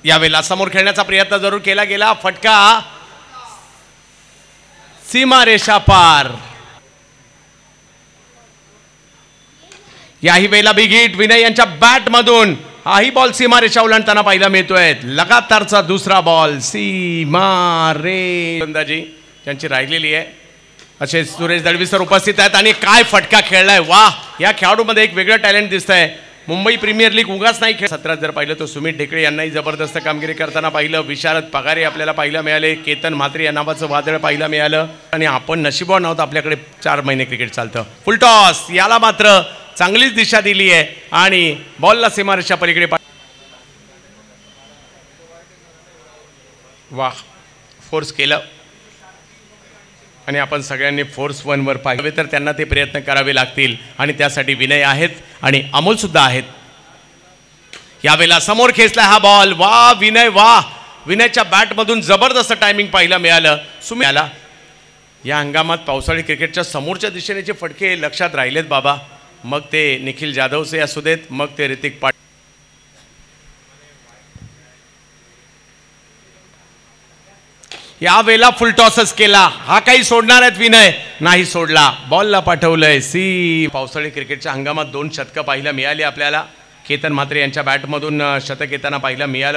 यावेळेला समोर खेळण्याचा प्रयत्न जरूर केला गेला, फटका सीमारेषा पार. याही वेळेला बिग हिट विनय यांच्या बॅट मधून हाही बॉल सीमारेषा ओलांडताना पाहायला मिळतोय. लगातारचा दुसरा बॉल सीमारे अंदाजी त्यांची राहिलेली आहे. असे सुरेश दळवी सर उपस्थित आहेत आणि काय फटका खेळलाय. वाह, या खेळाडूमध्ये एक वेगळं टॅलेंट दिसतंय. मुंबई प्रीमियर लीग उगाच नाही खेळ. 17 जर पाहिलं तर सुमित ढेकळे यांनाही जबरदस्त कामगिरी करताना पाहिलं. विशारद पगारे आपल्याला पाहायला मिळाले. केतन म्हात्रे या नावाचं वादळ पाहायला मिळालं. आणि आपण नशिबवान आहोत, आपल्याकडे 4 महिने क्रिकेट चालतं. फुल टॉस, याला मात्र चांगलीच दिशा दिली आहे आणि बॉलला सीमारेषा पलीकडे. वाह, फोर्स केलं आणि आपण सगळ्यांनी फोर्स 1 वर पाहिजे तर त्यांना ते प्रयत्न करावे लागतील आणि त्यासाठी विनय आहेत आणि अमोल सुद्धा आहेत. यावेळेला समोर खेचला हा बॉल. वाह विनय, वाह, विनयच्या बॅटमधून जबरदस्त टायमिंग पाहायला मिळालं. सुमितला या हंगामात पावसाळी क्रिकेटच्या समोरच्या दिशेने जे फटके लक्षात राहिलेत बाबा, मग ते निखिल जाधवचे असू देत, मग ते ऋतिक पाटील. यावेळेला फुल टॉसच केला. हा काही सोडणार आहेत विनय, नाही सोडला, बॉलला पाठवलंय. पावसाळी क्रिकेटच्या हंगामात 2 शतकं पाहायला मिळाली आपल्याला. केतन म्हात्रे यांच्या बॅटमधून शतक येताना पाहायला मिळालं.